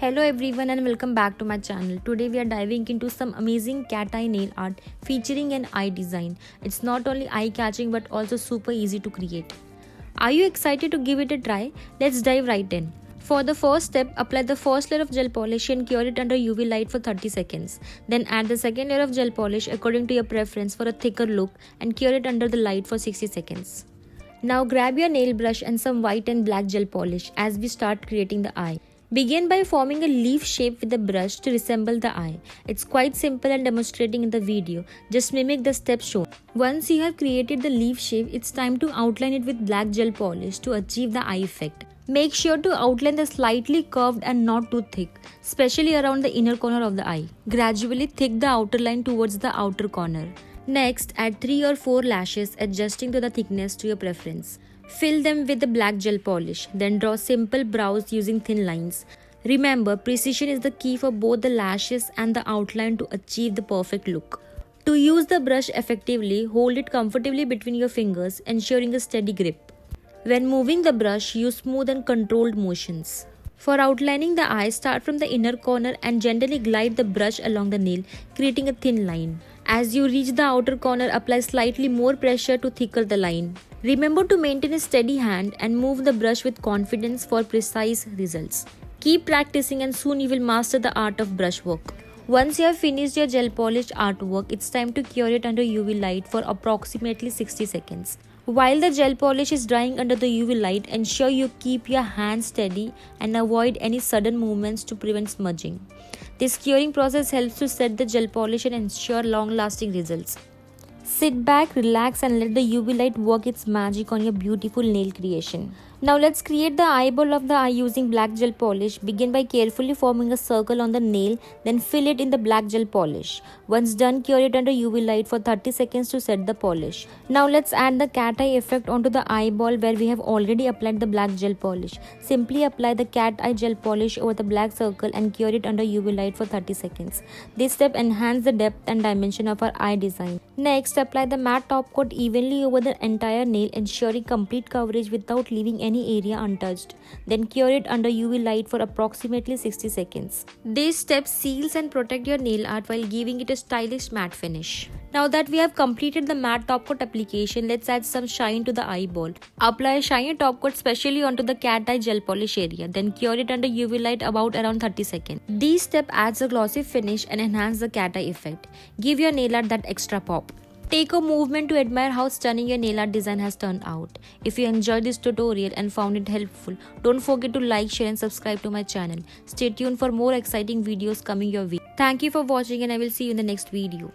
Hello everyone and welcome back to my channel. Today we are diving into some amazing cat eye nail art featuring an eye design. It's not only eye-catching but also super easy to create. Are you excited to give it a try? Let's dive right in. For the first step, apply the first layer of gel polish and cure it under UV light for 30 seconds. Then add the second layer of gel polish according to your preference for a thicker look and cure it under the light for 60 seconds. Now grab your nail brush and some white and black gel polish as we start creating the eye. Begin by forming a leaf shape with the brush to resemble the eye. It's quite simple and demonstrating in the video. Just mimic the steps shown. Once you have created the leaf shape, it's time to outline it with black gel polish to achieve the eye effect. Make sure to outline the slightly curved and not too thick, especially around the inner corner of the eye. Gradually thick the outer line towards the outer corner. Next, add 3 or 4 lashes adjusting to the thickness to your preference. Fill them with the black gel polish, then draw simple brows using thin lines. Remember, precision is the key for both the lashes and the outline to achieve the perfect look. To use the brush effectively, hold it comfortably between your fingers, ensuring a steady grip. When moving the brush, use smooth and controlled motions. For outlining the eye, start from the inner corner and gently glide the brush along the nail, creating a thin line. As you reach the outer corner, apply slightly more pressure to thicken the line. Remember to maintain a steady hand and move the brush with confidence for precise results. Keep practicing and soon you will master the art of brushwork. Once you have finished your gel polished artwork, it's time to cure it under UV light for approximately 60 seconds. While the gel polish is drying under the UV light, ensure you keep your hands steady and avoid any sudden movements to prevent smudging. This curing process helps to set the gel polish and ensure long-lasting results. Sit back, relax and let the UV light work its magic on your beautiful nail creation. Now let's create the eyeball of the eye using black gel polish. Begin by carefully forming a circle on the nail, then fill it in the black gel polish. Once done, cure it under UV light for 30 seconds to set the polish. Now let's add the cat eye effect onto the eyeball where we have already applied the black gel polish. Simply apply the cat eye gel polish over the black circle and cure it under UV light for 30 seconds. This step enhances the depth and dimension of our eye design. Next, apply the matte top coat evenly over the entire nail, ensuring complete coverage without leaving any area untouched. Then cure it under UV light for approximately 60 seconds. This step seals and protects your nail art while giving it a stylish matte finish. Now that we have completed the matte top coat application, let's add some shine to the eyeball. Apply a shiny top coat specially onto the cat eye gel polish area, then cure it under UV light around 30 seconds. This step adds a glossy finish and enhances the cat eye effect. Give your nail art that extra pop. Take a moment to admire how stunning your nail art design has turned out. If you enjoyed this tutorial and found it helpful, don't forget to like, share and subscribe to my channel. Stay tuned for more exciting videos coming your way. Thank you for watching and I will see you in the next video.